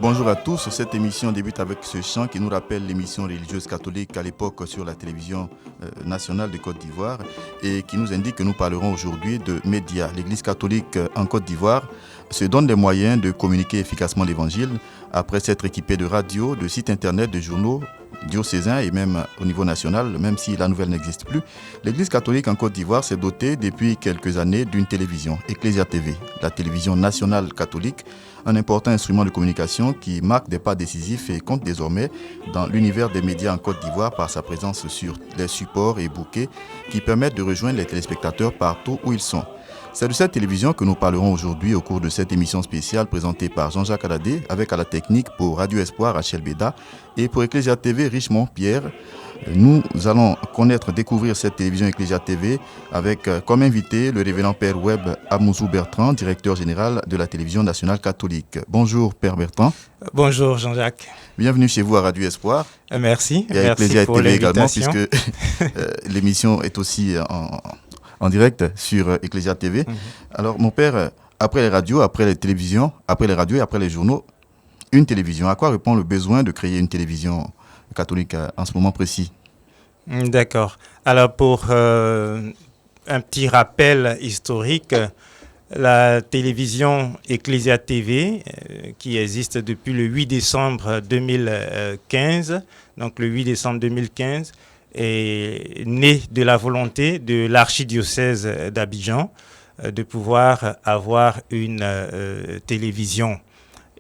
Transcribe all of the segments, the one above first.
Bonjour à tous, cette émission débute avec ce chant qui nous rappelle l'émission religieuse catholique à l'époque sur la télévision nationale de Côte d'Ivoire et qui nous indique que nous parlerons aujourd'hui de médias. L'Église catholique en Côte d'Ivoire se donne les moyens de communiquer efficacement l'Évangile après s'être équipée de radios, de sites internet, de journaux diocésains et même au niveau national, même si la nouvelle n'existe plus. L'Église catholique en Côte d'Ivoire s'est dotée depuis quelques années d'une télévision, Ecclesia TV, la télévision nationale catholique, un important instrument de communication qui marque des pas décisifs et compte désormais dans l'univers des médias en Côte d'Ivoire par sa présence sur les supports et bouquets qui permettent de rejoindre les téléspectateurs partout où ils sont. C'est de cette télévision que nous parlerons aujourd'hui au cours de cette émission spéciale présentée par Jean-Jacques Aladé avec à la technique pour Radio Espoir Rachel Beda et pour Ecclesia TV Richemont Pierre. Nous allons découvrir cette télévision Ecclesia TV avec comme invité le révérend Père Webb Amouzou Bertrand, directeur général de la télévision nationale catholique. Bonjour Père Bertrand. Bonjour Jean-Jacques. Bienvenue chez vous à Radio Espoir. Merci. Et à Ecclesia TV également puisque l'émission est aussi en direct sur Ecclesia TV. Alors mon père, après les radios, après les télévisions, après les radios et après les journaux, une télévision. À quoi répond le besoin de créer une télévision catholique en ce moment précis? D'accord. Alors pour un petit rappel historique, la télévision Ecclesia TV, qui existe depuis le 8 décembre 2015, donc le 8 décembre 2015, est née de la volonté de l'archidiocèse d'Abidjan de pouvoir avoir une télévision.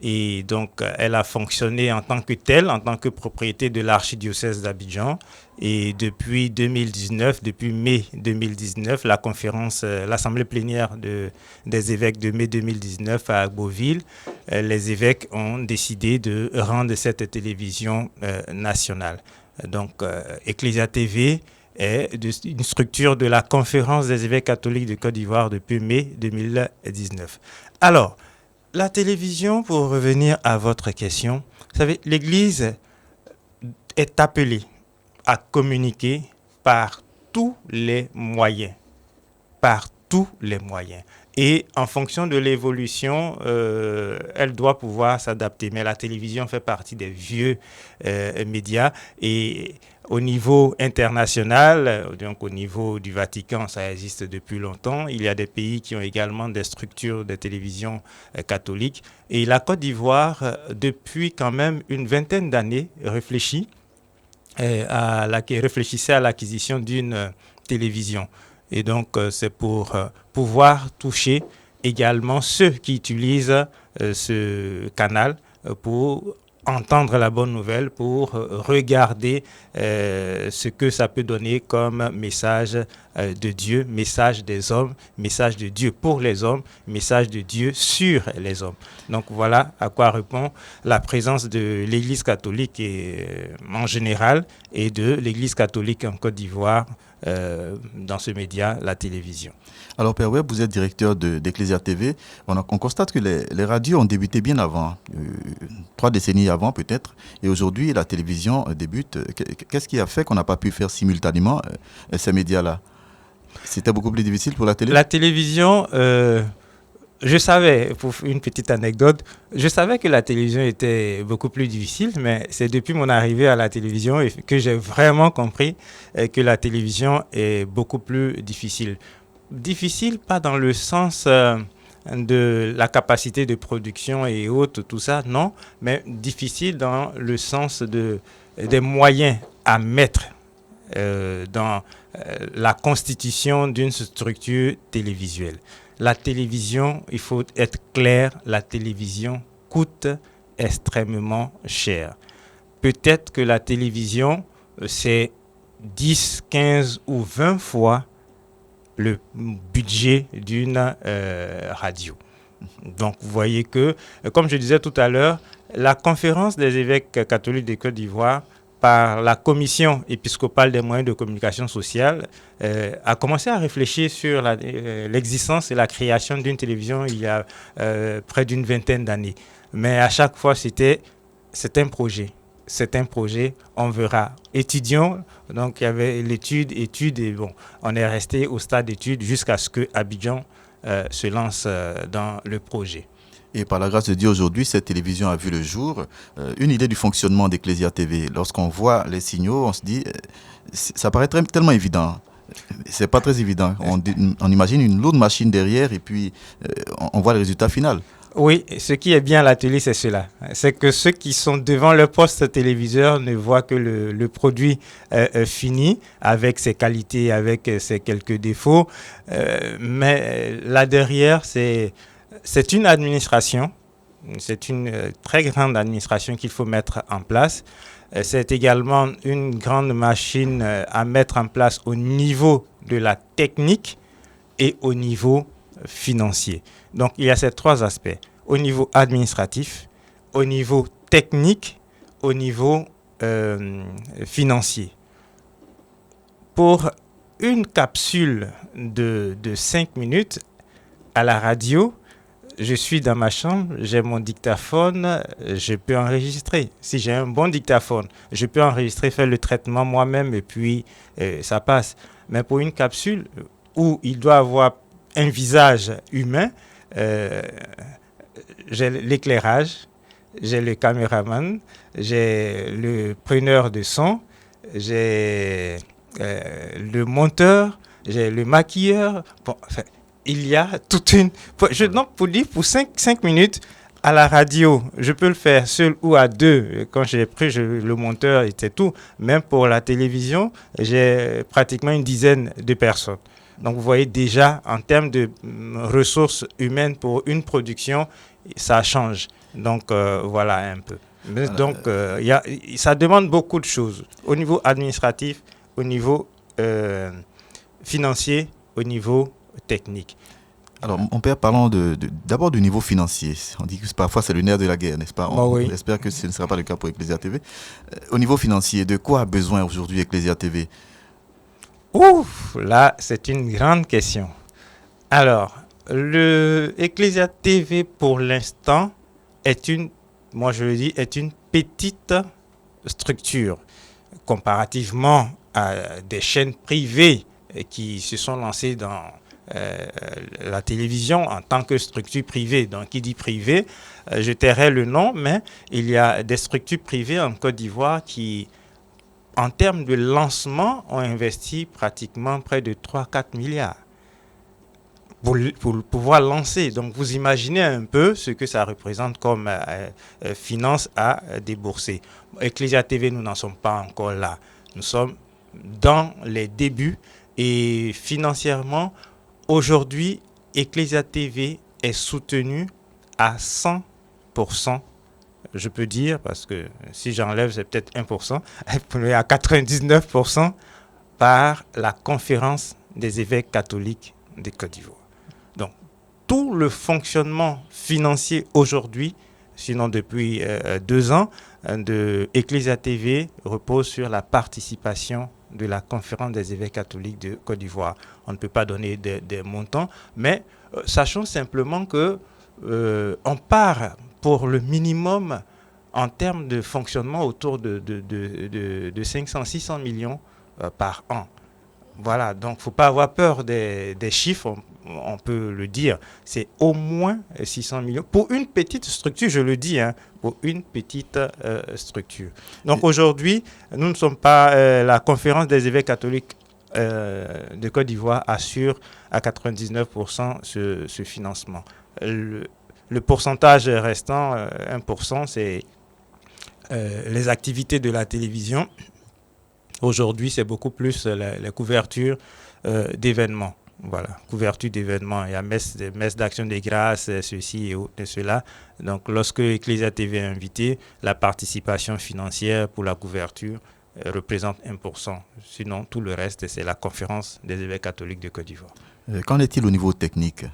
Et donc, elle a fonctionné en tant que telle, en tant que propriété de l'archidiocèse d'Abidjan. Et depuis 2019, depuis mai 2019, la conférence, l'assemblée plénière des évêques de mai 2019 à Beauville, les évêques ont décidé de rendre cette télévision nationale. Donc, Ecclesia TV est une structure de la conférence des évêques catholiques de Côte d'Ivoire depuis mai 2019. Alors, la télévision, pour revenir à votre question, vous savez, l'Église est appelée à communiquer par tous les moyens. Par tous les moyens. Et en fonction de l'évolution, elle doit pouvoir s'adapter. Mais la télévision fait partie des vieux médias. Et au niveau international, donc au niveau du Vatican, ça existe depuis longtemps. Il y a des pays qui ont également des structures de télévision catholiques. Et la Côte d'Ivoire, depuis quand même une vingtaine d'années, réfléchissait à l'acquisition d'une télévision. Et donc, c'est pour pouvoir toucher également ceux qui utilisent ce canal pour entendre la bonne nouvelle, pour regarder ce que ça peut donner comme message de Dieu, message des hommes, message de Dieu pour les hommes, message de Dieu sur les hommes. Donc voilà à quoi répond la présence de l'Église catholique en général et de l'Église catholique en Côte d'Ivoire dans ce média, la télévision. Alors Père Webb, vous êtes directeur d'Ecclesia TV. On constate que les radios ont débuté bien avant, 3 décennies avant peut-être, et aujourd'hui la télévision débute. Qu'est-ce qui a fait qu'on n'a pas pu faire simultanément ces médias-là? C'était beaucoup plus difficile pour la télé? La télévision, je savais, pour une petite anecdote, je savais que la télévision était beaucoup plus difficile, mais c'est depuis mon arrivée à la télévision que j'ai vraiment compris que la télévision est beaucoup plus difficile. Difficile, pas dans le sens de la capacité de production et autres, tout ça, non, mais difficile dans le sens des moyens à mettre dans la constitution d'une structure télévisuelle. La télévision, il faut être clair, la télévision coûte extrêmement cher. Peut-être que la télévision, c'est 10, 15 ou 20 fois le budget d'une radio. Donc, vous voyez que, comme je disais tout à l'heure, la conférence des évêques catholiques de Côte d'Ivoire, par la commission épiscopale des moyens de communication sociale, a commencé à réfléchir sur l'existence et la création d'une télévision il y a près d'une vingtaine d'années. Mais à chaque fois, c'est un projet. C'est un projet, on verra. Étudions, donc il y avait l'étude, et bon, on est resté au stade d'étude jusqu'à ce que Abidjan se lance dans le projet. Et par la grâce de Dieu, aujourd'hui, cette télévision a vu le jour. Une idée du fonctionnement d'Ecclesia TV. Lorsqu'on voit les signaux, on se dit, ça paraît tellement évident. C'est pas très évident. On imagine une lourde machine derrière et puis on voit le résultat final. Oui, ce qui est bien à la télé, c'est cela. C'est que ceux qui sont devant le poste téléviseur ne voient que le produit fini, avec ses qualités, avec ses quelques défauts. Mais là derrière, c'est une administration. C'est une très grande administration qu'il faut mettre en place. C'est également une grande machine à mettre en place au niveau de la technique et au niveau financier. Donc, il y a ces trois aspects. Au niveau administratif, au niveau technique, au niveau financier. Pour une capsule de 5 minutes à la radio, je suis dans ma chambre, j'ai mon dictaphone, je peux enregistrer. Si j'ai un bon dictaphone, je peux enregistrer, faire le traitement moi-même et puis ça passe. Mais pour une capsule où il doit avoir un visage humain, j'ai l'éclairage, j'ai le caméraman, j'ai le preneur de son, j'ai le monteur, j'ai le maquilleur. Bon, enfin, il y a toute une... Donc, pour dire, pour 5 minutes, à la radio, je peux le faire seul ou à deux. Quand j'ai pris le monteur, et c'est tout. Même pour la télévision, j'ai pratiquement une dizaine de personnes. Donc, vous voyez déjà, en termes de ressources humaines pour une production, ça change. Donc, voilà un peu. Mais donc, ça demande beaucoup de choses. Au niveau administratif, au niveau financier, au niveau technique. Alors, mon père, parlons d'abord du niveau financier. On dit que parfois c'est le nerf de la guerre, n'est-ce pas? On espère que ce ne sera pas le cas pour Ecclesia TV. Au niveau financier, de quoi a besoin aujourd'hui Ecclesia TV? Ouf, là, c'est une grande question. Alors, le Ecclesia TV, pour l'instant, est une petite structure comparativement à des chaînes privées qui se sont lancées dans la télévision en tant que structure privée. Donc, qui dit privé, je tairai le nom, mais il y a des structures privées en Côte d'Ivoire qui, en termes de lancement, ont investi pratiquement près de 3-4 milliards pour pouvoir lancer. Donc, vous imaginez un peu ce que ça représente comme finance à débourser. Ecclesia TV, nous n'en sommes pas encore là. Nous sommes dans les débuts et financièrement, aujourd'hui, Ecclesia TV est soutenu à 100%, je peux dire, parce que si j'enlève, c'est peut-être 1%, mais à 99% par la Conférence des évêques catholiques de Côte d'Ivoire. Donc, tout le fonctionnement financier aujourd'hui, sinon depuis 2 ans, de Ecclesia TV repose sur la participation de la Conférence des évêques catholiques de Côte d'Ivoire. On ne peut pas donner des montants, mais sachons simplement que on part pour le minimum en termes de fonctionnement autour de 500-600 millions par an. Voilà, donc il ne faut pas avoir peur des chiffres, on peut le dire. C'est au moins 600 millions. Pour une petite structure, je le dis, pour une petite structure. Donc aujourd'hui, nous ne sommes pas... la conférence des évêques catholiques de Côte d'Ivoire assure à 99% ce financement. Le pourcentage restant, 1%, c'est les activités de la télévision. Aujourd'hui, c'est beaucoup plus la couverture d'événements. Voilà, couverture d'événements. Il y a messe d'action des grâces, ceci et cela. Donc, lorsque Ecclesia TV est invité, la participation financière pour la couverture représente 1%. Sinon, tout le reste, c'est la conférence des évêques catholiques de Côte d'Ivoire. Qu'en est-il au niveau technique?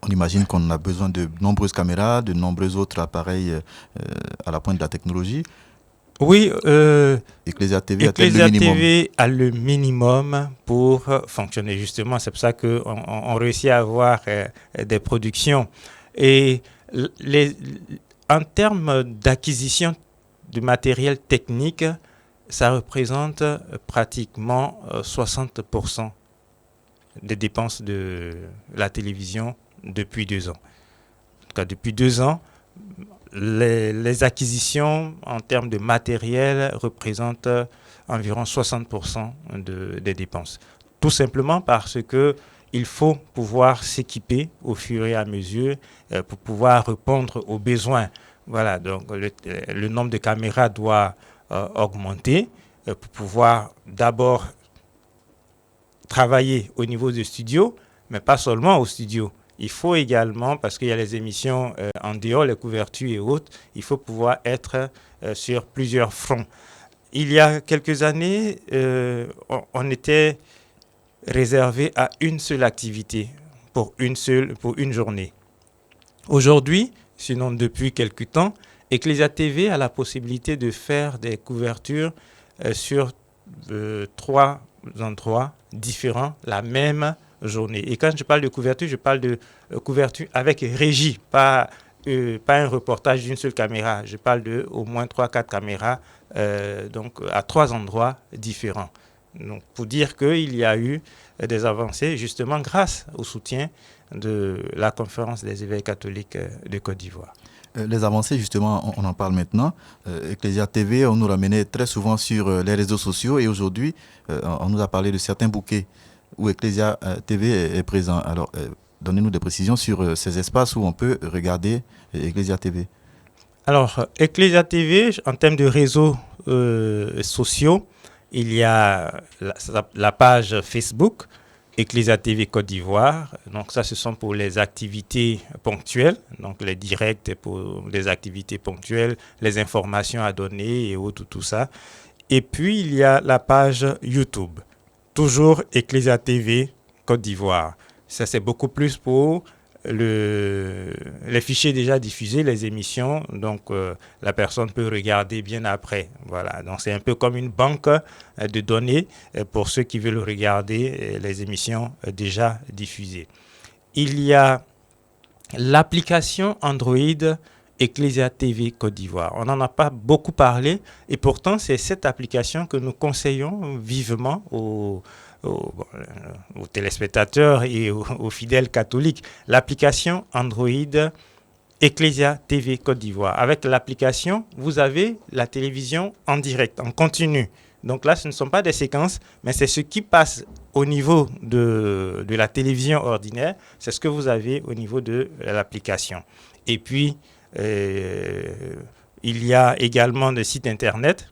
On imagine qu'on a besoin de nombreuses caméras, de nombreux autres appareils à la pointe de la technologie. Oui, Ecclesia TV Ecclesia TV a le minimum pour fonctionner. Justement, c'est pour ça qu'on réussit à avoir des productions. Et en termes d'acquisition de matériel technique, ça représente pratiquement 60% des dépenses de la télévision depuis 2 ans. tout cas depuis 2 ans, les acquisitions en termes de matériel représentent environ 60% des dépenses. Tout simplement parce que il faut pouvoir s'équiper au fur et à mesure pour pouvoir répondre aux besoins. Voilà, donc le nombre de caméras doit augmenter pour pouvoir d'abord travailler au niveau du studio, mais pas seulement au studio. Il faut également, parce qu'il y a les émissions en dehors, les couvertures et autres, il faut pouvoir être sur plusieurs fronts. Il y a quelques années, on était réservé à une seule activité pour une journée. Aujourd'hui, sinon depuis quelque temps, Ecclesia TV a la possibilité de faire des couvertures sur 3 endroits différents la même journée. Et quand je parle de couverture, je parle de couverture avec régie, pas un reportage d'une seule caméra. Je parle de au moins 3-4 caméras donc à 3 endroits différents. Donc, pour dire qu'il y a eu des avancées justement grâce au soutien de la conférence des évêques catholiques de Côte d'Ivoire. Les avancées, justement, on en parle maintenant. Ecclesia TV, on nous ramenait très souvent sur les réseaux sociaux et aujourd'hui, on nous a parlé de certains bouquets où Ecclesia TV est présent. Alors, donnez-nous des précisions sur ces espaces où on peut regarder Ecclesia TV. Alors, Ecclesia TV, en termes de réseaux sociaux, il y a la page Facebook, Ecclesia TV Côte d'Ivoire. Donc ça, ce sont pour les activités ponctuelles, donc les directs pour les activités ponctuelles, les informations à donner et autres, tout ça. Et puis, il y a la page YouTube, toujours Ecclesia TV Côte d'Ivoire. Ça, c'est beaucoup plus pour les fichiers déjà diffusés, les émissions, donc la personne peut regarder bien après. Voilà, donc c'est un peu comme une banque de données pour ceux qui veulent regarder les émissions déjà diffusées. Il y a l'application Android Ecclesia TV Côte d'Ivoire. On n'en a pas beaucoup parlé et pourtant c'est cette application que nous conseillons vivement aux téléspectateurs et aux fidèles catholiques. L'application Android Ecclesia TV Côte d'Ivoire. Avec l'application, vous avez la télévision en direct, en continu. Donc là, ce ne sont pas des séquences, mais c'est ce qui passe au niveau de la télévision ordinaire. C'est ce que vous avez au niveau de l'application. Et puis, il y a également des sites internet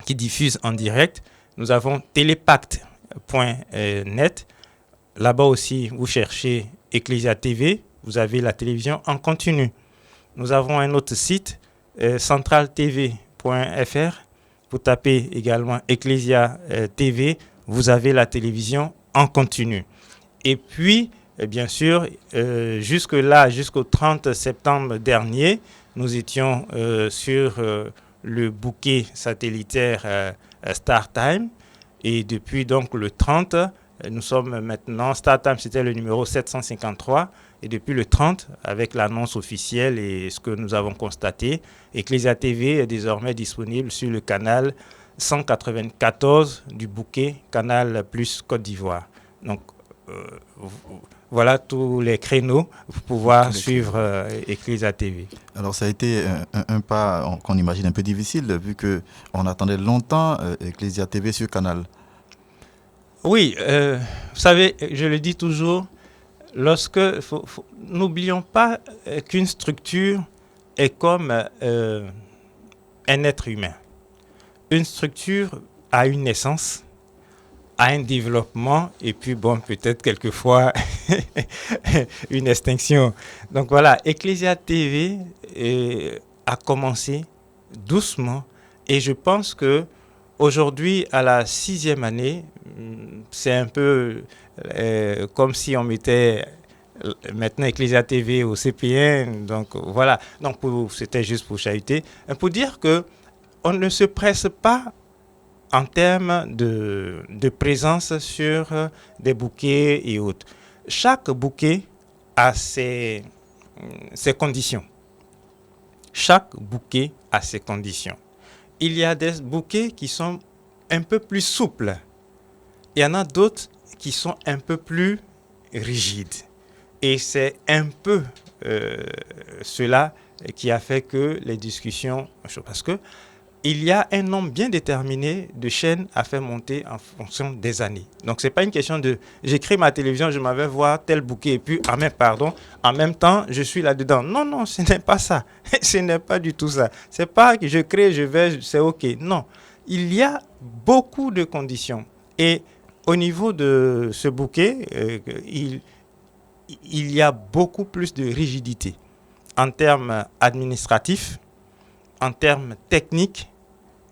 qui diffusent en direct. Nous avons telepact.net. Là-bas aussi, vous cherchez Ecclesia TV, vous avez la télévision en continu. Nous avons un autre site, centraltv.fr. Vous tapez également Ecclesia TV, vous avez la télévision en continu. Et puis, bien sûr, jusqu'au 30 septembre dernier, nous étions sur le bouquet satellitaire StarTime. Et depuis donc le 30, nous sommes maintenant, StarTime c'était le numéro 753. Et depuis le 30, avec l'annonce officielle et ce que nous avons constaté, Ecclesia TV est désormais disponible sur le canal 194 du bouquet Canal Plus Côte d'Ivoire. Donc, voilà tous les créneaux pour pouvoir suivre Ecclesia TV. Alors ça a été un pas qu'on imagine un peu difficile vu qu'on attendait longtemps Ecclesia TV sur Canal. Oui, vous savez, je le dis toujours, n'oublions pas qu'une structure est comme un être humain. Une structure a une naissance, a un développement et puis bon, peut-être quelquefois une extinction. Donc voilà, Ecclesia TV a commencé doucement et je pense que aujourd'hui, à la 6e année, c'est un peu comme si on mettait maintenant Ecclesia TV au CP1. Donc voilà, donc c'était juste pour chahuter. Pour dire qu'on ne se presse pas en termes de présence sur des bouquets et autres. Chaque bouquet a ses conditions. Chaque bouquet a ses conditions. Il y a des bouquets qui sont un peu plus souples. Il y en a d'autres qui sont un peu plus rigides. Et c'est un peu cela qui a fait que les discussions... Parce que il y a un nombre bien déterminé de chaînes à faire monter en fonction des années. Donc, ce n'est pas une question de... J'écris ma télévision, je m'en vais voir tel bouquet et puis, en même temps, je suis là-dedans. Non, non, ce n'est pas ça. Ce n'est pas du tout ça. Ce n'est pas que je crée, je vais, c'est OK. Non. Il y a beaucoup de conditions. Et au niveau de ce bouquet, il y a beaucoup plus de rigidité en termes administratifs, en termes techniques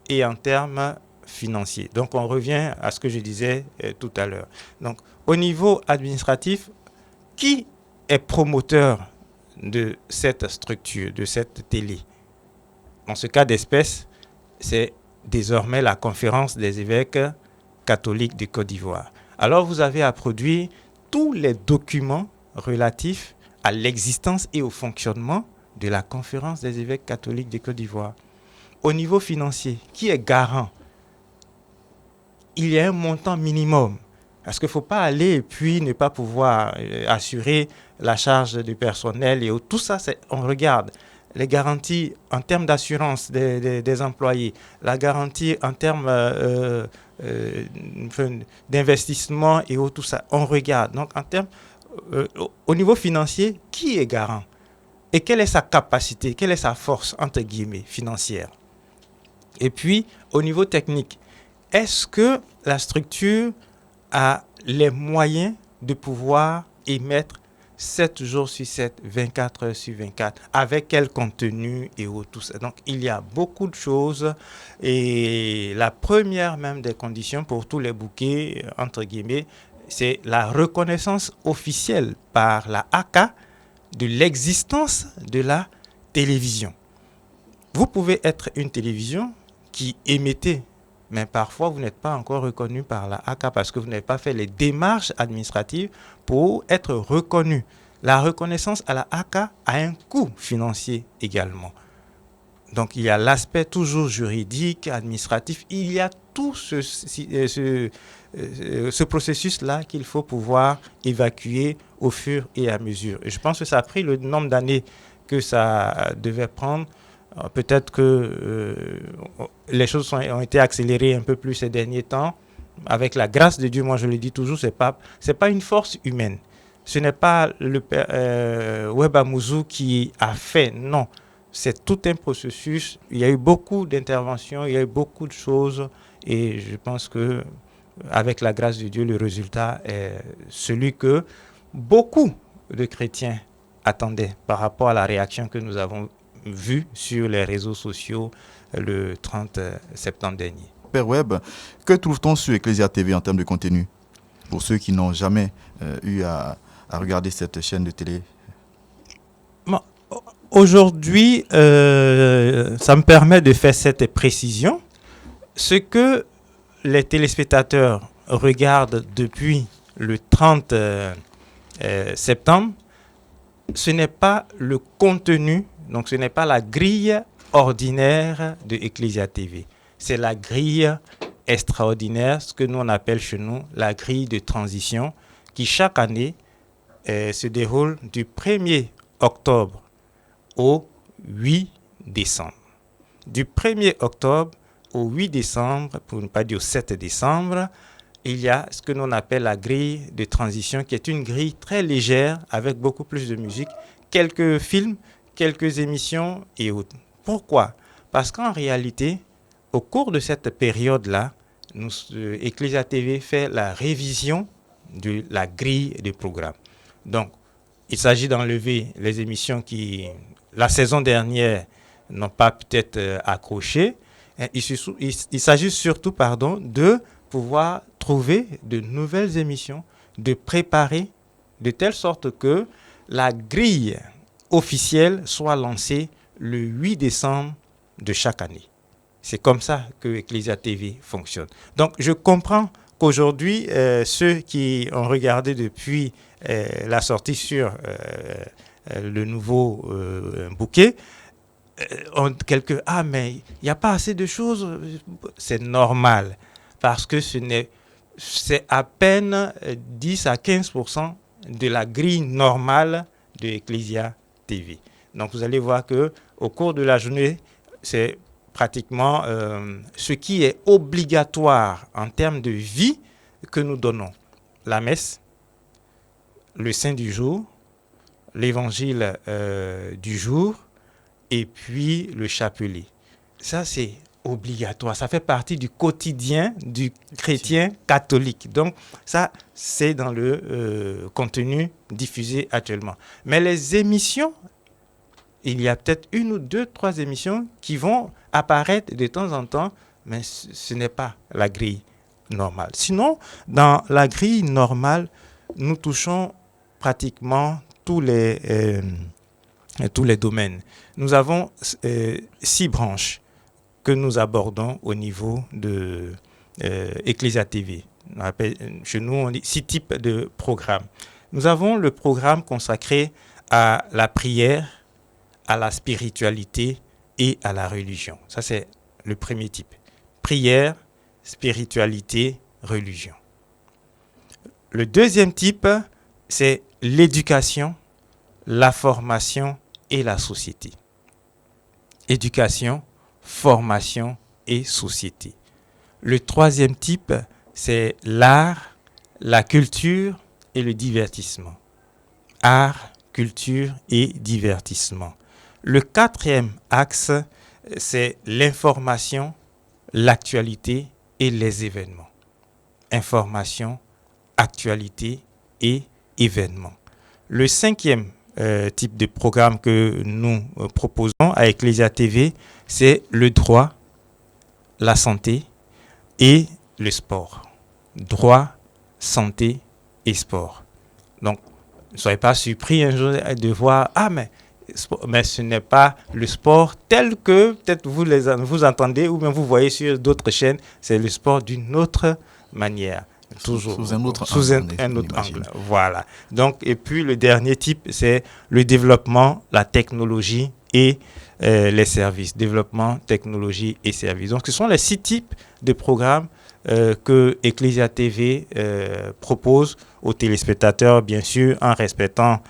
et en termes financiers. Donc, on revient à ce que je disais tout à l'heure. Donc, au niveau administratif, qui est promoteur de cette structure, de cette télé? En ce cas d'espèce, c'est désormais la Conférence des évêques catholiques de Côte d'Ivoire. Alors, vous avez à produire tous les documents relatifs à l'existence et au fonctionnement de la Conférence des évêques catholiques de Côte d'Ivoire. Au niveau financier, qui est garant? Il y a un montant minimum. Parce qu'il ne faut pas aller et puis ne pas pouvoir assurer la charge du personnel. Et tout ça, on regarde les garanties en termes d'assurance des employés, la garantie en termes d'investissement et tout ça, on regarde. Donc, en termes, au niveau financier, qui est garant? Et quelle est sa capacité, quelle est sa force, entre guillemets, financière? Et puis, au niveau technique, est-ce que la structure a les moyens de pouvoir émettre 7 jours sur 7, 24 heures sur 24, avec quel contenu et tout ça? Donc, il y a beaucoup de choses. Et la première même des conditions pour tous les bouquets, entre guillemets, c'est la reconnaissance officielle par la ACA de l'existence de la télévision. Vous pouvez être une télévision qui émettait, mais parfois vous n'êtes pas encore reconnu par la ACA parce que vous n'avez pas fait les démarches administratives pour être reconnu. La reconnaissance à la ACA a un coût financier également. Donc il y a l'aspect toujours juridique, administratif, il y a tout ce processus-là qu'il faut pouvoir évacuer au fur et à mesure. Et je pense que ça a pris le nombre d'années que ça devait prendre. Peut-être que les choses ont été accélérées un peu plus ces derniers temps. Avec la grâce de Dieu, moi je le dis toujours, c'est pas une force humaine. Ce n'est pas le père Weba Mouzou qui a fait, non. C'est tout un processus. Il y a eu beaucoup d'interventions, il y a eu beaucoup de choses. Et je pense que avec la grâce de Dieu, le résultat est celui que beaucoup de chrétiens attendaient par rapport à la réaction que nous avons vue sur les réseaux sociaux le 30 septembre dernier. Père Webb, que trouve-t-on sur Ecclesia TV en termes de contenu pour ceux qui n'ont jamais eu à regarder cette chaîne de télé? Aujourd'hui, ça me permet de faire cette précision. Ce que les téléspectateurs regardent depuis le 30 septembre, ce n'est pas le contenu, donc ce n'est pas la grille ordinaire de Ecclesia TV. C'est la grille extraordinaire, ce que nous on appelle chez nous la grille de transition, qui chaque année se déroule du 1er octobre au 8 décembre. Du 1er octobre au 8 décembre, pour ne pas dire au 7 décembre, il y a ce que l'on appelle la grille de transition, qui est une grille très légère, avec beaucoup plus de musique, quelques films, quelques émissions et autres. Pourquoi? Parce qu'en réalité, au cours de cette période-là, Ecclesia TV fait la révision de la grille de programme. Donc, il s'agit d'enlever les émissions qui, la saison dernière, n'ont pas peut-être accroché. Il s'agit surtout, de pouvoir trouver de nouvelles émissions, de préparer de telle sorte que la grille officielle soit lancée le 8 décembre de chaque année. C'est comme ça que Ecclesia TV fonctionne. Donc, je comprends qu'aujourd'hui, ceux qui ont regardé depuis la sortie sur le nouveau bouquet, mais il n'y a pas assez de choses. C'est normal, parce que c'est à peine 10 à 15% de la grille normale de Ecclesia TV. Donc vous allez voir que au cours de la journée, c'est pratiquement ce qui est obligatoire en termes de vie que nous donnons. La messe, le saint du jour, l'évangile du jour et puis le chapelet. Ça, c'est obligatoire. Ça fait partie du quotidien du chrétien catholique. Donc, ça, c'est dans le contenu diffusé actuellement. Mais les émissions, il y a peut-être 1 ou 2, 3 émissions qui vont apparaître de temps en temps, mais ce n'est pas la grille normale. Sinon, dans la grille normale, nous touchons pratiquement tous les domaines. Nous avons 6 branches que nous abordons au niveau de Ecclesia TV. Chez nous, on dit 6 types de programmes. Nous avons le programme consacré à la prière, à la spiritualité et à la religion. Ça, c'est le premier type. Prière, spiritualité, religion. Le deuxième type, c'est l'éducation, la formation et la société. Éducation, formation et société. Le troisième type, c'est l'art, la culture et le divertissement. Art, culture et divertissement. Le quatrième axe, c'est l'information, l'actualité et les événements. Information, actualité et événements. Le cinquième type de programme que nous proposons à Ecclesia TV, c'est le droit, la santé et le sport. Droit, santé et sport. Donc, ne soyez pas surpris un jour de voir, mais ce n'est pas le sport tel que peut-être vous entendez ou même vous voyez sur d'autres chaînes, c'est le sport d'une autre manière. Toujours sous un autre angle. Voilà. Donc, et puis le dernier type, c'est le développement, la technologie et les services. Développement, technologie et services. Donc, ce sont les 6 types de programmes que Ecclesia TV propose aux téléspectateurs, bien sûr, en respectant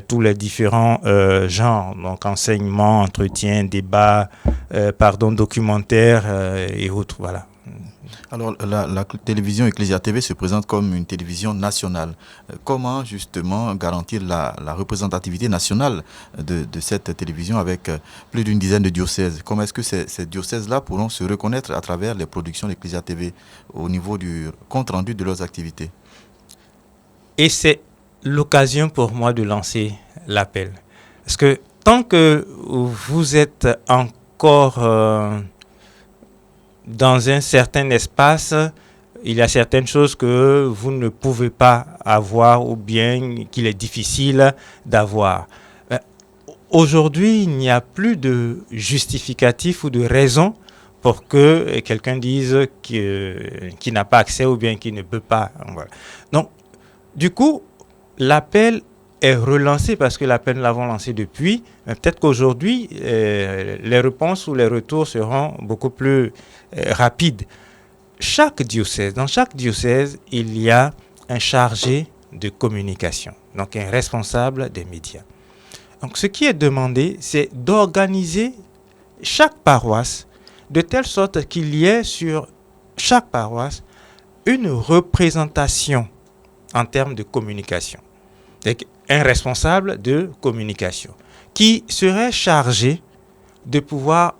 tous les différents genres, donc enseignement, entretien, débat, documentaire et autres. Voilà. Alors, la télévision Ecclesia TV se présente comme une télévision nationale. Comment, justement, garantir la représentativité nationale de cette télévision avec plus d'une dizaine de diocèses? Comment est-ce que ces diocèses-là pourront se reconnaître à travers les productions d'Ecclesia TV au niveau du compte-rendu de leurs activités? Et c'est l'occasion pour moi de lancer l'appel. Parce que tant que vous êtes encore dans un certain espace, il y a certaines choses que vous ne pouvez pas avoir ou bien qu'il est difficile d'avoir. Aujourd'hui, il n'y a plus de justificatif ou de raison pour que quelqu'un dise qu'il n'a pas accès ou bien qu'il ne peut pas. Voilà. Donc, du coup, l'appel est relancé parce que l'appel nous l'avons lancé depuis. Mais peut-être qu'aujourd'hui, les réponses ou les retours seront beaucoup plus rapides. Dans chaque diocèse, il y a un chargé de communication, donc un responsable des médias. Donc, ce qui est demandé, c'est d'organiser chaque paroisse de telle sorte qu'il y ait sur chaque paroisse une représentation en termes de communication. Donc, un responsable de communication qui serait chargé de pouvoir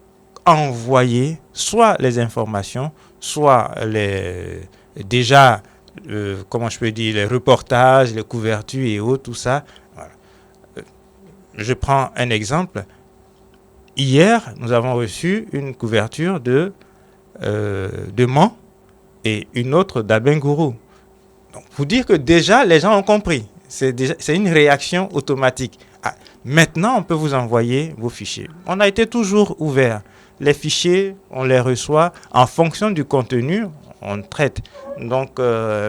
envoyer soit les informations, soit les reportages, les couvertures et autres, tout ça. Voilà. Je prends un exemple. Hier, nous avons reçu une couverture de Mans et une autre d'Abengourou. Donc, pour dire que déjà, les gens ont compris. C'est une réaction automatique. Maintenant, on peut vous envoyer vos fichiers. On a été toujours ouvert. Les fichiers, on les reçoit en fonction du contenu, on traite. Donc,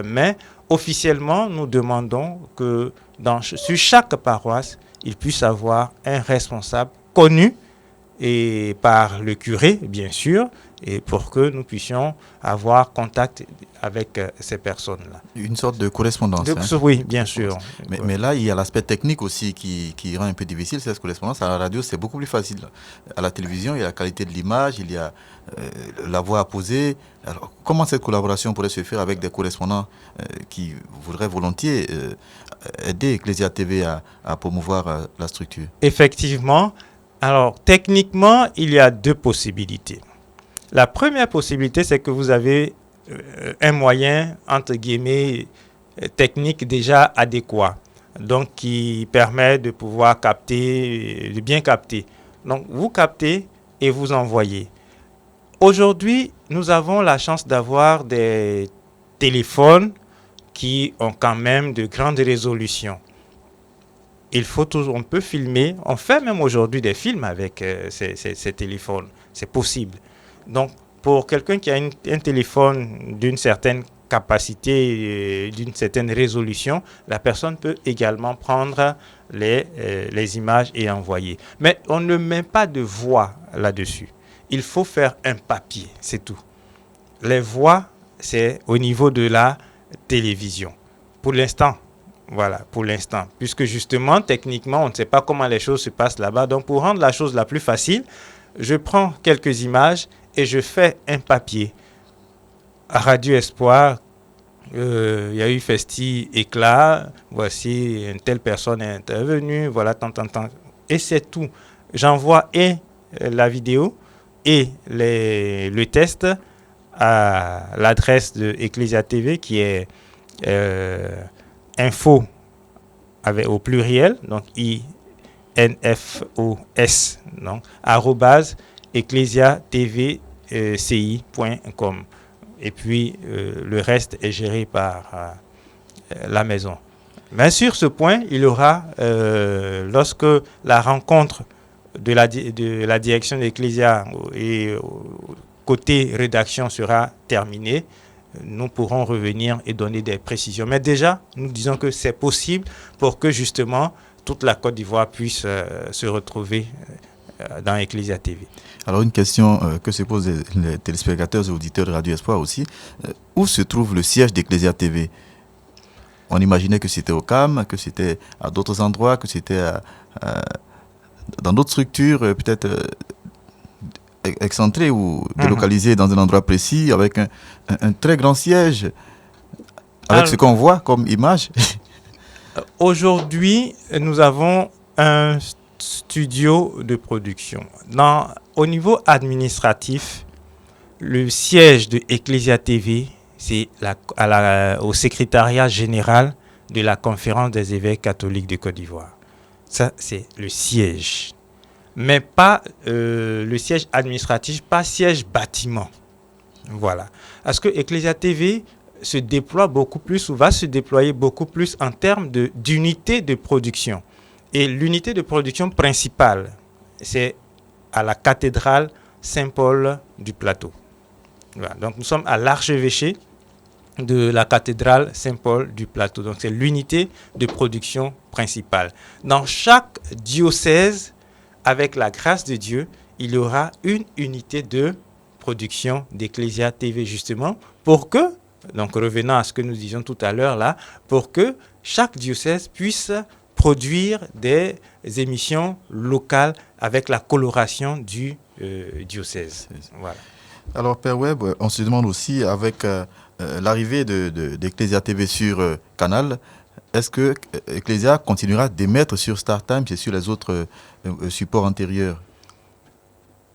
mais officiellement, nous demandons que sur chaque paroisse, il puisse avoir un responsable connu et par le curé, bien sûr, et pour que nous puissions avoir contact avec ces personnes-là. Une sorte de correspondance. Oui, bien sûr. Mais là, il y a l'aspect technique aussi qui rend un peu difficile cette correspondance. À la radio, c'est beaucoup plus facile. À la télévision, il y a la qualité de l'image, il y a la voix à poser. Alors, comment cette collaboration pourrait se faire avec des correspondants qui voudraient volontiers aider Ecclesia TV à promouvoir la structure? Effectivement. Alors, techniquement, il y a deux possibilités. La première possibilité, c'est que vous avez un moyen, entre guillemets, technique déjà adéquat, donc qui permet de pouvoir capter, de bien capter. Donc, vous captez et vous envoyez. Aujourd'hui, nous avons la chance d'avoir des téléphones qui ont quand même de grandes résolutions. On peut filmer, on fait même aujourd'hui des films avec ces téléphones, c'est possible. Donc, pour quelqu'un qui a un téléphone d'une certaine capacité, d'une certaine résolution, la personne peut également prendre les images et envoyer. Mais on ne met pas de voix là-dessus. Il faut faire un papier, c'est tout. Les voix, c'est au niveau de la télévision. Pour l'instant, voilà, pour l'instant. Puisque justement, techniquement, on ne sait pas comment les choses se passent là-bas. Donc, pour rendre la chose la plus facile, je prends quelques images et je fais un papier. À Radio Espoir, il y a eu Festi Éclat, voici une telle personne est intervenue, voilà, tant. Et c'est tout. J'envoie la vidéo et le test à l'adresse de Ecclesia TV qui est info au pluriel, donc INFOS, donc @ecclesiatvci.com. Et puis, le reste est géré par la maison. Mais sur ce point, il y aura, lorsque la rencontre de la direction d'Ecclesia et côté rédaction sera terminée, nous pourrons revenir et donner des précisions. Mais déjà, nous disons que c'est possible pour que justement toute la Côte d'Ivoire puisse se retrouver dans Ecclesia TV. Alors une question que se posent les téléspectateurs et auditeurs de Radio Espoir aussi, où se trouve le siège d'Ecclesia TV? On imaginait que c'était au CAM, que c'était à d'autres endroits, que c'était dans d'autres structures, peut-être excentrées ou délocalisées dans un endroit précis, avec un très grand siège, avec ce qu'on voit comme image. Aujourd'hui, nous avons un studio de production. Au niveau administratif, le siège de Ecclesia TV, c'est au secrétariat général de la Conférence des évêques catholiques de Côte d'Ivoire. Ça, c'est le siège. Mais pas le siège administratif, pas siège bâtiment. Voilà. Parce que Ecclesia TV se déploie beaucoup plus ou va se déployer beaucoup plus en termes d'unité de production. Et l'unité de production principale, c'est à la cathédrale Saint-Paul du Plateau. Voilà. Donc nous sommes à l'archevêché de la cathédrale Saint-Paul du Plateau. Donc c'est l'unité de production principale. Dans chaque diocèse, avec la grâce de Dieu, il y aura une unité de production d'Ecclesia TV justement pour que, donc revenant à ce que nous disions tout à l'heure là, pour que chaque diocèse puisse produire des émissions locales avec la coloration du diocèse. Voilà. Alors Père Webb, on se demande aussi avec l'arrivée d'Ecclesia TV sur Canal, est-ce que Ecclesia continuera d'émettre sur StarTimes et sur les autres supports antérieurs?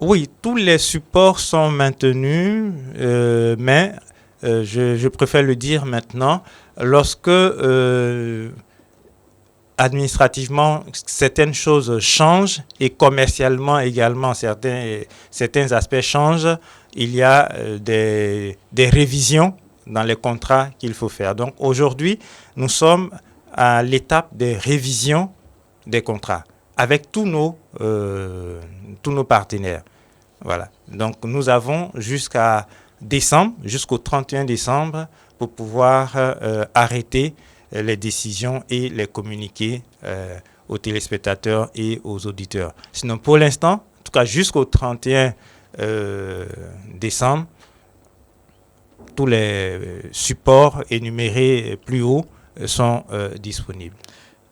Oui, tous les supports sont maintenus, mais je préfère le dire maintenant, lorsque administrativement certaines choses changent et commercialement également certains aspects changent, il y a des révisions dans les contrats qu'il faut faire. Donc aujourd'hui, nous sommes à l'étape des révisions des contrats avec tous nos partenaires. Voilà. Donc nous avons jusqu'au 31 décembre pour pouvoir arrêter les décisions et les communiquer aux téléspectateurs et aux auditeurs. Sinon, pour l'instant, en tout cas jusqu'au 31 décembre, tous les supports énumérés plus haut sont disponibles.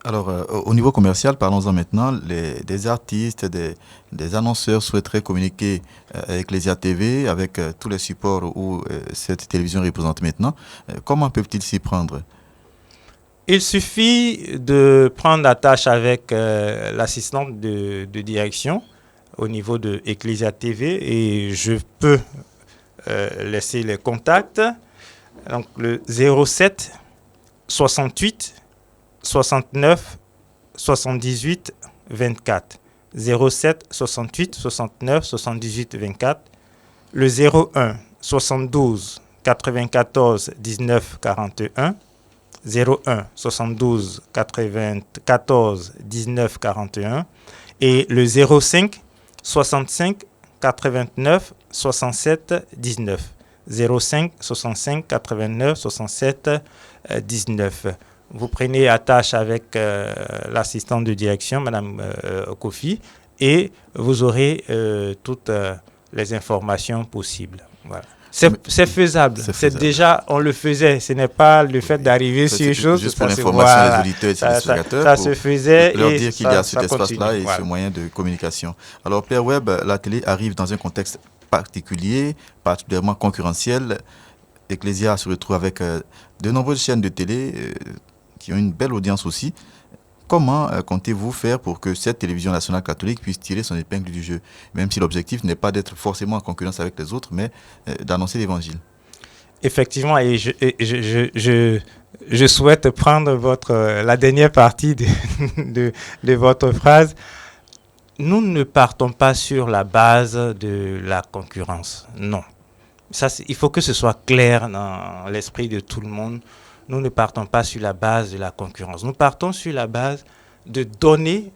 Alors, au niveau commercial, parlons-en maintenant. Des artistes, des annonceurs souhaiteraient communiquer avec Ecclesia TV, avec tous les supports où cette télévision représente maintenant. Comment peuvent-ils s'y prendre? Il suffit de prendre attache avec l'assistante de direction au niveau de Ecclesia TV et je peux laisser les contacts. Donc, le 07 68 69 78 24. 07 68 69 78 24. Le 01 72 94 19 41. 01 72 94 19 41. Et le 05 65 89 67 19. 05 65 89 67 19. Vous prenez attache avec l'assistante de direction, Madame Kofi, et vous aurez toutes les informations possibles. Voilà. C'est faisable. C'est déjà, on le faisait. Ce n'est pas le fait d'arriver sur une chose. Juste pour l'information des auditeurs et des téléspectateurs. Ça se faisait. Leur dire qu'il y a cet espace-là et voilà. ce moyen de communication. Alors, Père Webb, la télé arrive dans un contexte particulier, particulièrement concurrentiel. Ecclesia se retrouve avec de nombreuses chaînes de télé qui ont une belle audience aussi. Comment comptez-vous faire pour que cette télévision nationale catholique puisse tirer son épingle du jeu, même si l'objectif n'est pas d'être forcément en concurrence avec les autres, mais d'annoncer l'évangile? Effectivement, et je souhaite prendre la dernière partie de votre phrase. Nous ne partons pas sur la base de la concurrence, non. Ça, il faut que ce soit clair dans l'esprit de tout le monde. Nous ne partons pas sur la base de la concurrence. Nous partons sur la base de donner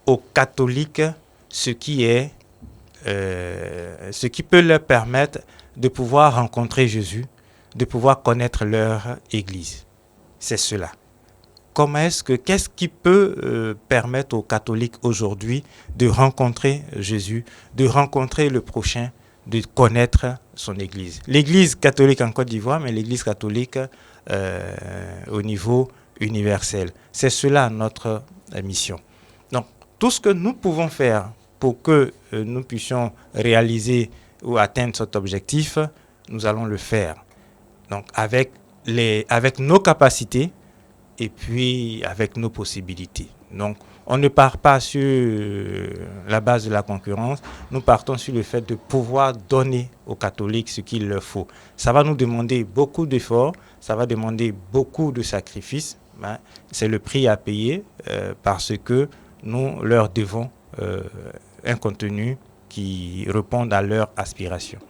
aux catholiques ce qui peut leur permettre de pouvoir rencontrer Jésus, de pouvoir connaître leur Église. C'est cela. Qu'est-ce qui peut permettre aux catholiques aujourd'hui de rencontrer Jésus, de rencontrer le prochain, de connaître son Église? L'Église catholique en Côte d'Ivoire, mais l'Église catholique au niveau universel. C'est cela notre mission. Donc, tout ce que nous pouvons faire pour que nous puissions réaliser ou atteindre cet objectif, nous allons le faire. Donc, avec nos capacités et puis avec nos possibilités. Donc, on ne part pas sur la base de la concurrence, nous partons sur le fait de pouvoir donner aux catholiques ce qu'il leur faut. Ça va nous demander beaucoup d'efforts, ça va demander beaucoup de sacrifices, hein. C'est le prix à payer parce que nous leur devons un contenu qui réponde à leurs aspirations.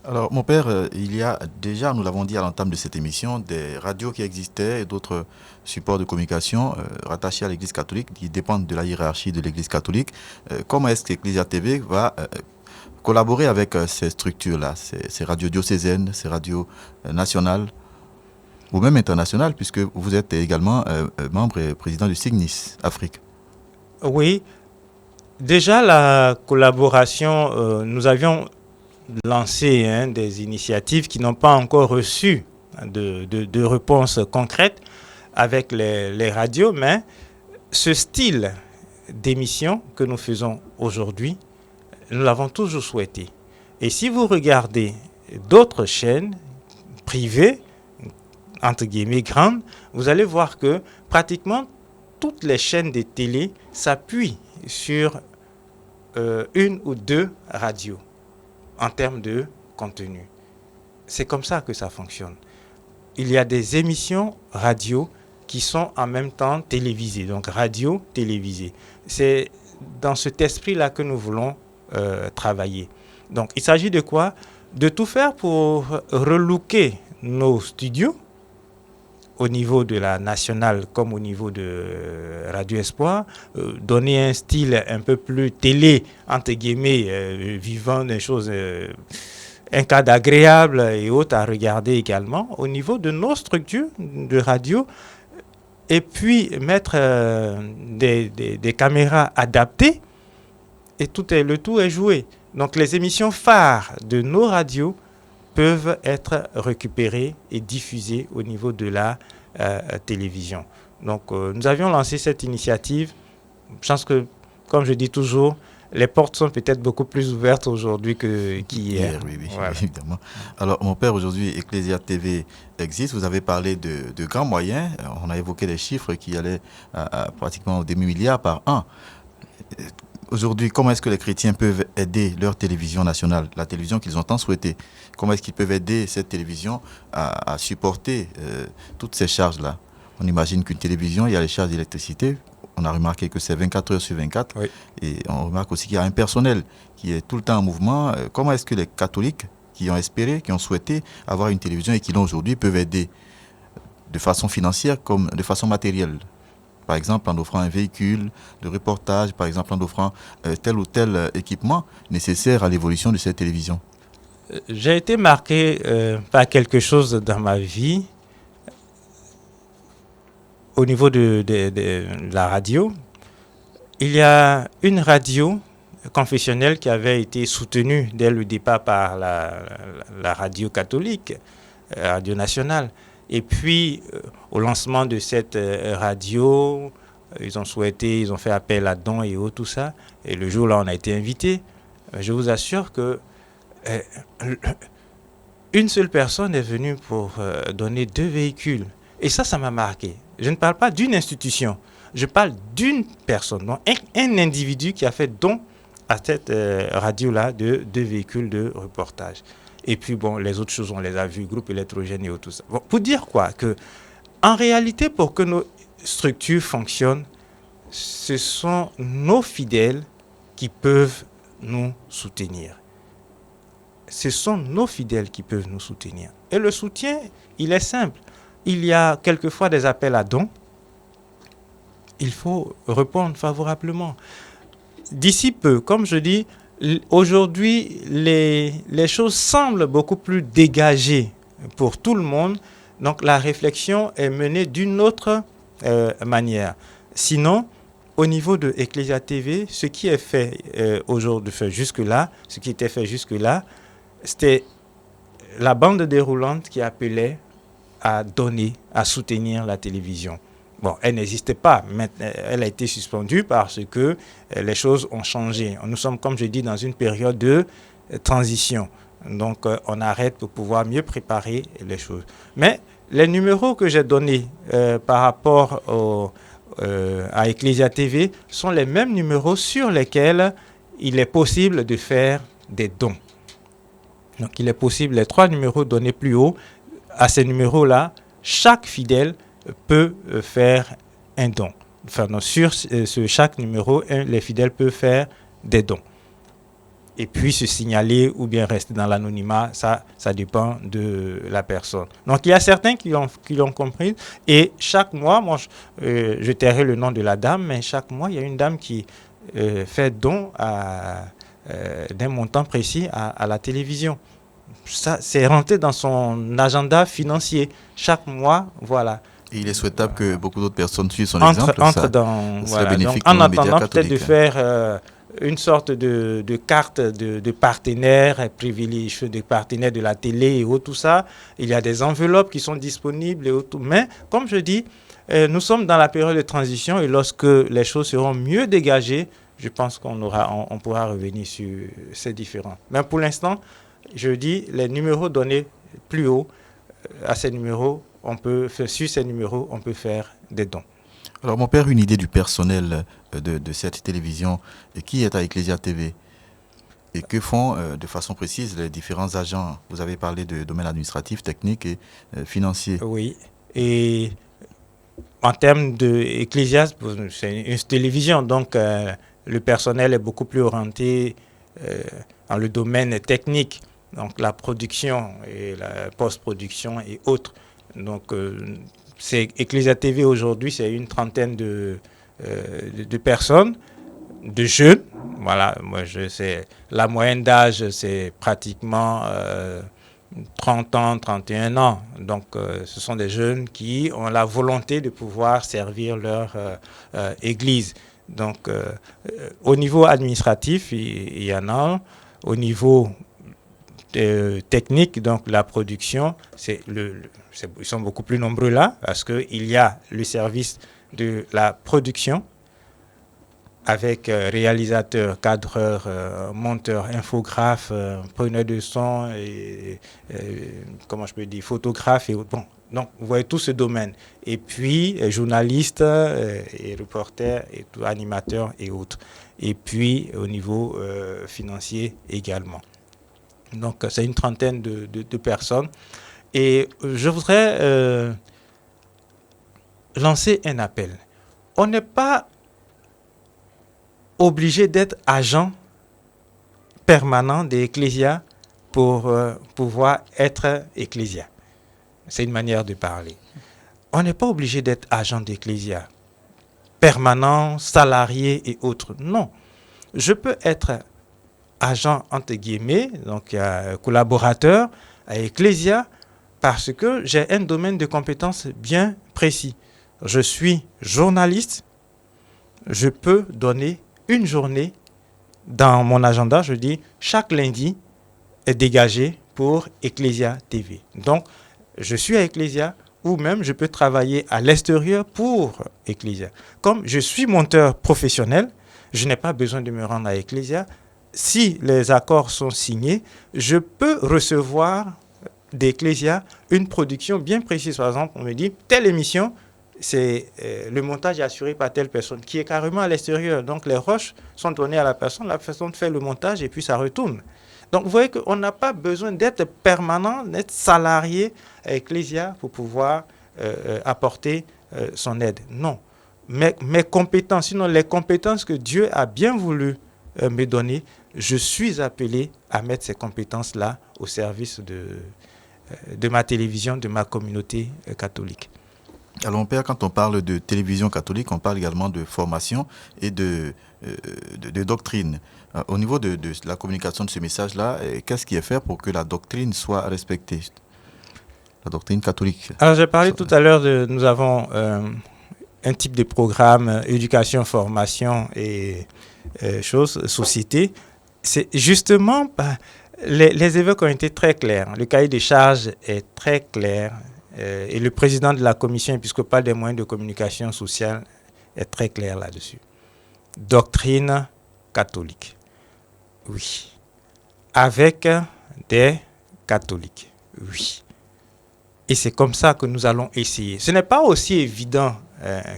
Alors, mon père, il y a déjà, nous l'avons dit à l'entame de cette émission, des radios qui existaient et d'autres supports de communication rattachés à l'Église catholique qui dépendent de la hiérarchie de l'Église catholique. Comment est-ce que Ecclesia TV va collaborer avec ces structures-là, ces radios diocésaines, ces radios nationales ou même internationales, puisque vous êtes également membre et président du Cygnus Afrique? Oui, déjà la collaboration, nous avions lancé des initiatives qui n'ont pas encore reçu de réponses concrètes avec les radios, mais ce style d'émission que nous faisons aujourd'hui, nous l'avons toujours souhaité. Et si vous regardez d'autres chaînes privées, entre guillemets grandes, vous allez voir que pratiquement toutes les chaînes de télé s'appuient sur une ou deux radios en termes de contenu. C'est comme ça que ça fonctionne. Il y a des émissions radio qui sont en même temps télévisées, donc radio, télévisée. C'est dans cet esprit-là que nous voulons travailler. Donc, il s'agit de quoi? De tout faire pour relooker nos studios au niveau de la nationale comme au niveau de Radio Espoir, donner un style un peu plus télé, entre guillemets, vivant des choses, un cadre agréable et autres à regarder également au niveau de nos structures de radio, et puis mettre des caméras adaptées et le tout est joué. Donc les émissions phares de nos radios peuvent être récupérées et diffusées au niveau de la télévision. Donc nous avions lancé cette initiative. Je pense que, comme je dis toujours, les portes sont peut-être beaucoup plus ouvertes aujourd'hui qu'hier. Oui, voilà. Évidemment. Alors, mon père, aujourd'hui, Ecclesia TV existe. Vous avez parlé de grands moyens. On a évoqué des chiffres qui allaient à pratiquement au demi-milliard par an. Aujourd'hui, comment est-ce que les chrétiens peuvent aider leur télévision nationale, la télévision qu'ils ont tant souhaité? Comment est-ce qu'ils peuvent aider cette télévision à supporter toutes ces charges-là? On imagine qu'une télévision, il y a les charges d'électricité. On a remarqué que c'est 24 heures sur 24. Oui. Et on remarque aussi qu'il y a un personnel qui est tout le temps en mouvement. Comment est-ce que les catholiques qui ont espéré, qui ont souhaité avoir une télévision et qui l'ont aujourd'hui peuvent aider de façon financière comme de façon matérielle? Par exemple, en offrant un véhicule de reportage, par exemple, en offrant tel ou tel équipement nécessaire à l'évolution de cette télévision. J'ai été marqué par quelque chose dans ma vie au niveau de la radio. Il y a une radio confessionnelle qui avait été soutenue dès le départ par la radio catholique, Radio Nationale. Et puis, au lancement de cette radio, ils ont fait appel à dons et tout ça. Et le jour-là, on a été invités. Je vous assure que une seule personne est venue pour donner 2 véhicules. Et ça m'a marqué. Je ne parle pas d'une institution. Je parle d'une personne, donc un individu qui a fait don à cette radio-là de 2 véhicules de reportage. Et puis, bon, les autres choses, on les a vues, groupe électrogène et tout ça. Bon, pour dire quoi? Que, en réalité, pour que nos structures fonctionnent, ce sont nos fidèles qui peuvent nous soutenir. Ce sont nos fidèles qui peuvent nous soutenir. Et le soutien, il est simple. Il y a quelquefois des appels à dons. Il faut répondre favorablement. D'ici peu, comme je dis, aujourd'hui, les choses semblent beaucoup plus dégagées pour tout le monde. Donc, la réflexion est menée d'une autre manière. Sinon, au niveau de Ecclesia TV, ce qui est fait aujourd'hui, ce qui était fait jusque-là, c'était la bande déroulante qui appelait à donner, à soutenir la télévision. Bon, elle n'existait pas, mais elle a été suspendue parce que les choses ont changé. Nous sommes, comme je dis, dans une période de transition. Donc, on arrête pour pouvoir mieux préparer les choses. Mais les numéros que j'ai donnés par rapport à Ecclesia TV sont les mêmes numéros sur lesquels il est possible de faire des dons. Donc, il est possible, les 3 numéros donnés plus haut, à ces numéros-là, chaque fidèle peut faire un don. Enfin, non, sur chaque numéro, les fidèles peuvent faire des dons. Et puis se signaler ou bien rester dans l'anonymat, ça dépend de la personne. Donc il y a certains qui l'ont compris. Et chaque mois, moi je tairai le nom de la dame, mais chaque mois, il y a une dame qui fait don d'un montant précis à la télévision. Ça, c'est rentré dans son agenda financier. Chaque mois, voilà. Et il est souhaitable que beaucoup d'autres personnes suivent son exemple. Voilà. Bénéfique. Donc, en attendant peut-être de faire une sorte de carte de partenaires privilégiés, de partenaires de la télé et tout ça, il y a des enveloppes qui sont disponibles et tout. Mais comme je dis, nous sommes dans la période de transition et lorsque les choses seront mieux dégagées, je pense qu'on pourra revenir sur ces différents. Mais pour l'instant, je dis les numéros donnés plus haut, à ces numéros, sur ces numéros, on peut faire des dons. Alors, mon père, une idée du personnel de cette télévision qui est à Ecclesia TV et que font de façon précise les différents agents. Vous avez parlé de domaine administratif, technique et financier. Oui, et en termes d'Ecclesia, c'est une télévision, donc le personnel est beaucoup plus orienté dans le domaine technique, donc la production et la post-production et autres. Donc, c'est Ecclesia TV aujourd'hui, c'est une trentaine de personnes, de jeunes. Voilà, moi je sais, la moyenne d'âge c'est pratiquement 30 ans, 31 ans. Donc, ce sont des jeunes qui ont la volonté de pouvoir servir leur église. Donc, au niveau administratif, il y en a. Au niveau technique, donc la production, ils sont beaucoup plus nombreux là, parce qu'il y a le service de la production avec réalisateur, cadreur, monteur, infographe, preneur de son, et, comment je peux dire, photographe et bon. Donc, vous voyez tout ce domaine. Et puis, journaliste et reporter, et tout, animateur et autres. Et puis, au niveau financier également. Donc, c'est une trentaine de personnes. Et je voudrais lancer un appel. On n'est pas obligé d'être agent permanent des Ecclésia pour pouvoir être Ecclésia. C'est une manière de parler. On n'est pas obligé d'être agent d'Ecclésia, permanent, salarié et autres. Non. Je peux être agent, entre guillemets, donc collaborateur à Ecclésia, parce que j'ai un domaine de compétences bien précis. Je suis journaliste, je peux donner une journée dans mon agenda, je dis chaque lundi est dégagé pour Ecclésia TV. Donc, je suis à Ecclésia ou même je peux travailler à l'extérieur pour Ecclésia. Comme je suis monteur professionnel, je n'ai pas besoin de me rendre à Ecclésia. Si les accords sont signés, je peux recevoir d'Ecclésia une production bien précise. Par exemple, on me dit telle émission, c'est le montage est assuré par telle personne qui est carrément à l'extérieur. Donc les roches sont données à la personne fait le montage et puis ça retourne. Donc vous voyez qu'on n'a pas besoin d'être permanent, d'être salarié à Ecclésia pour pouvoir apporter son aide. Non. Mes compétences, sinon les compétences que Dieu a bien voulu me donner, je suis appelé à mettre ces compétences-là au service de ma télévision, de ma communauté catholique. Alors, Père, quand on parle de télévision catholique, on parle également de formation et de doctrine. Au niveau de la communication de ce message-là, qu'est-ce qui est fait pour que la doctrine soit respectée? La doctrine catholique. Alors, j'ai parlé tout à l'heure nous avons un type de programme, éducation, formation et société. C'est justement, les évêques ont été très clairs. Le cahier des charges est très clair. Et le président de la commission épiscopale des moyens de communication sociale est très clair là-dessus. Doctrine catholique. Oui. Avec des catholiques. Oui. Et c'est comme ça que nous allons essayer. Ce n'est pas aussi évident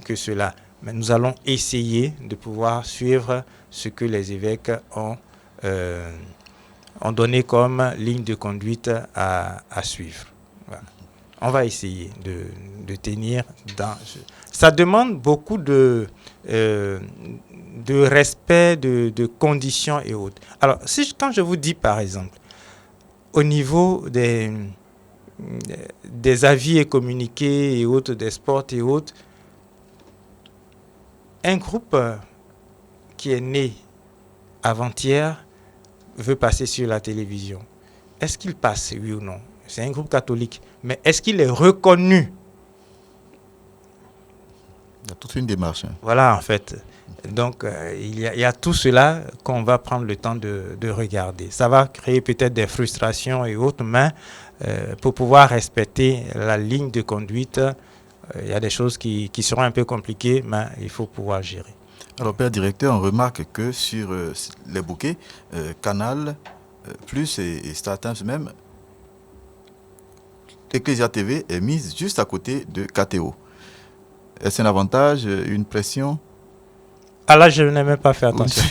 que cela, mais nous allons essayer de pouvoir suivre ce que les évêques ont donné comme ligne de conduite à suivre. Voilà. On va essayer de tenir dans... Ça demande beaucoup de respect, de conditions et autres. Alors, quand je vous dis, par exemple, au niveau des avis et communiqués et autres, des sports et autres, un groupe qui est né avant-hier veut passer sur la télévision. Est-ce qu'il passe, oui ou non? C'est un groupe catholique. Mais est-ce qu'il est reconnu? Il y a toute une démarche. Voilà, en fait. Donc, il y a tout cela qu'on va prendre le temps de regarder. Ça va créer peut-être des frustrations et autres, mais pour pouvoir respecter la ligne de conduite, il y a des choses qui seront un peu compliquées, mais il faut pouvoir gérer. Alors, Père Directeur, on remarque que sur les bouquets, Canal, Plus et Star Times même, Ecclésia TV est mise juste à côté de KTO. Est-ce un avantage, une pression? Ah là, je n'ai même pas fait attention.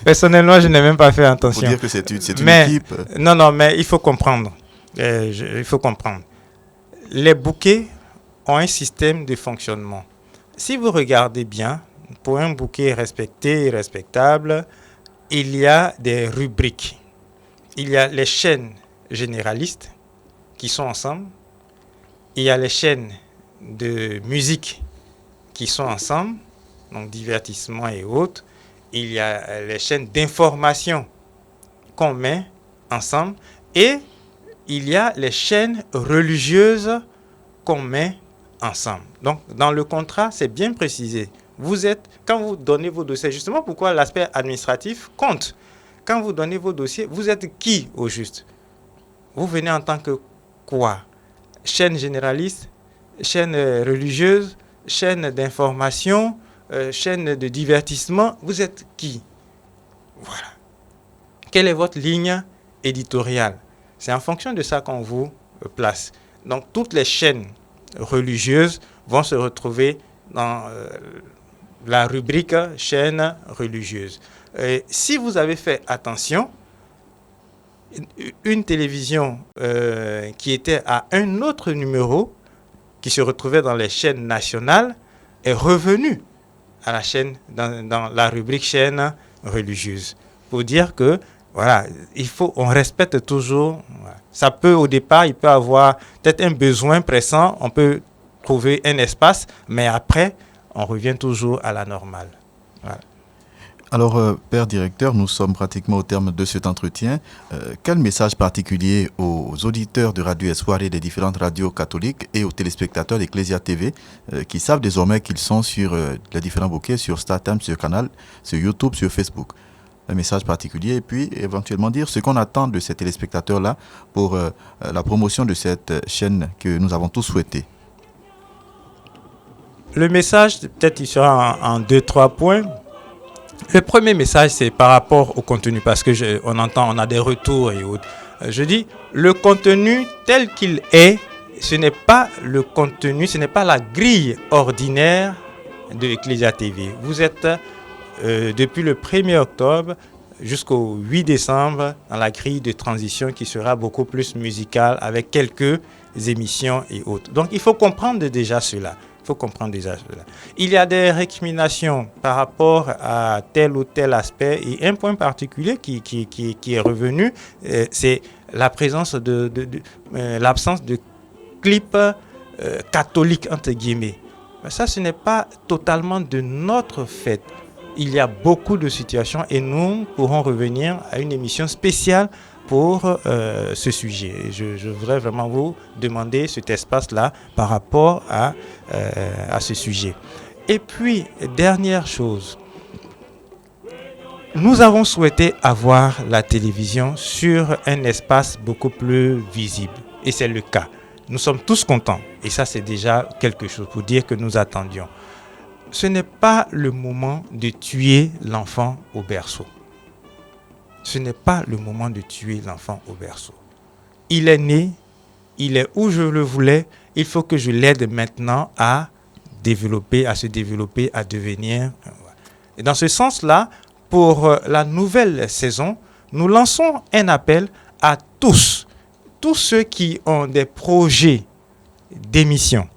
Personnellement, je n'ai même pas fait attention. Pour dire que c'est une équipe. Non, mais il faut comprendre. Il faut comprendre. Les bouquets ont un système de fonctionnement. Si vous regardez bien, pour un bouquet respecté et respectable, il y a des rubriques. Il y a les chaînes généralistes qui sont ensemble. Il y a les chaînes de musique qui sont ensemble, donc divertissement et autres. Il y a les chaînes d'information qu'on met ensemble. Et il y a les chaînes religieuses qu'on met ensemble. Donc, dans le contrat, c'est bien précisé. Quand vous donnez vos dossiers, justement pourquoi l'aspect administratif compte. Quand vous donnez vos dossiers, vous êtes qui au juste? Vous venez en tant que quoi? Chaîne généraliste, chaîne religieuse, chaîne d'information, chaîne de divertissement. Vous êtes qui? Voilà. Quelle est votre ligne éditoriale? C'est en fonction de ça qu'on vous place. Donc, toutes les chaînes religieuses vont se retrouver dans la rubrique chaîne religieuse. Et si vous avez fait attention, une télévision qui était à un autre numéro, qui se retrouvait dans les chaînes nationales, est revenue à la chaîne, dans la rubrique chaîne religieuse. Pour dire que, voilà, on respecte toujours. Voilà. Ça peut, au départ, il peut avoir peut-être un besoin pressant, on peut trouver un espace, mais après, on revient toujours à la normale. Voilà. Alors, Père Directeur, nous sommes pratiquement au terme de cet entretien. Quel message particulier aux auditeurs de Radio Espoir et des différentes radios catholiques et aux téléspectateurs d'Ecclesia TV qui savent désormais qu'ils sont sur les différents bouquets, sur StarTimes, sur Canal, sur YouTube, sur Facebook? Un message particulier et puis éventuellement dire ce qu'on attend de ces téléspectateurs-là pour la promotion de cette chaîne que nous avons tous souhaitée. Le message, peut-être il sera en 2-3 points. Le premier message, c'est par rapport au contenu, parce que on a des retours et autres. Je dis, le contenu tel qu'il est, ce n'est pas le contenu, ce n'est pas la grille ordinaire de Ecclesia TV. Vous êtes depuis le 1er octobre jusqu'au 8 décembre dans la grille de transition qui sera beaucoup plus musicale avec quelques émissions et autres. Donc, il faut comprendre déjà cela. Il y a des récriminations par rapport à tel ou tel aspect et un point particulier qui est revenu, c'est la présence l'absence de clips catholiques, entre guillemets. Mais ça, ce n'est pas totalement de notre fait. Il y a beaucoup de situations et nous pourrons revenir à une émission spéciale pour ce sujet. Je voudrais vraiment vous demander cet espace-là par rapport à ce sujet. Et puis, dernière chose, nous avons souhaité avoir la télévision sur un espace beaucoup plus visible. Et c'est le cas. Nous sommes tous contents. Et ça, c'est déjà quelque chose pour dire que nous attendions. Ce n'est pas le moment de tuer l'enfant au berceau. Ce n'est pas le moment de tuer l'enfant au berceau. Il est né, il est où je le voulais, il faut que je l'aide maintenant à se développer, à devenir. Et dans ce sens-là, pour la nouvelle saison, nous lançons un appel à tous ceux qui ont des projets d'émission,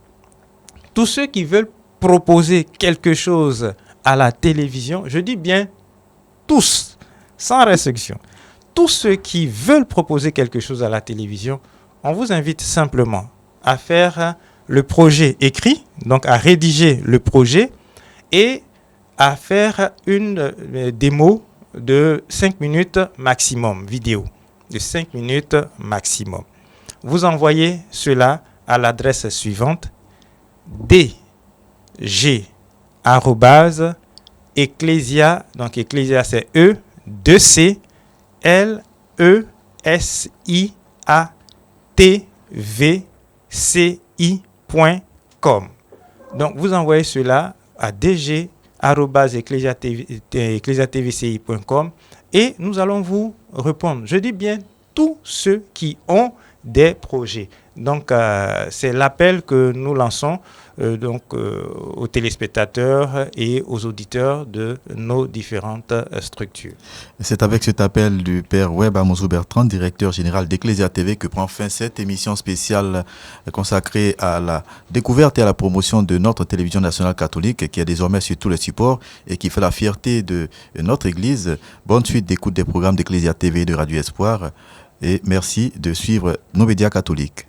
tous ceux qui veulent proposer quelque chose à la télévision, je dis bien tous, sans restriction. Tous ceux qui veulent proposer quelque chose à la télévision, on vous invite simplement à faire le projet écrit, donc à rédiger le projet et à faire une démo de 5 minutes maximum, vidéo, de 5 minutes maximum. Vous envoyez cela à l'adresse suivante, dg@ecclesia, donc Ecclesia c'est E, 2C, LESIATVCI.com. Donc vous envoyez cela à dg@ecclesiatvci.com et nous allons vous répondre. Je dis bien tous ceux qui ont des projets. Donc c'est l'appel que nous lançons aux téléspectateurs et aux auditeurs de nos différentes structures. C'est avec cet appel du Père Webb Amozou Bertrand, directeur général d'Ecclesia TV, que prend fin cette émission spéciale consacrée à la découverte et à la promotion de notre télévision nationale catholique qui est désormais sur tous les supports et qui fait la fierté de notre Église. Bonne suite d'écoute des programmes d'Ecclesia TV et de Radio Espoir et merci de suivre nos médias catholiques.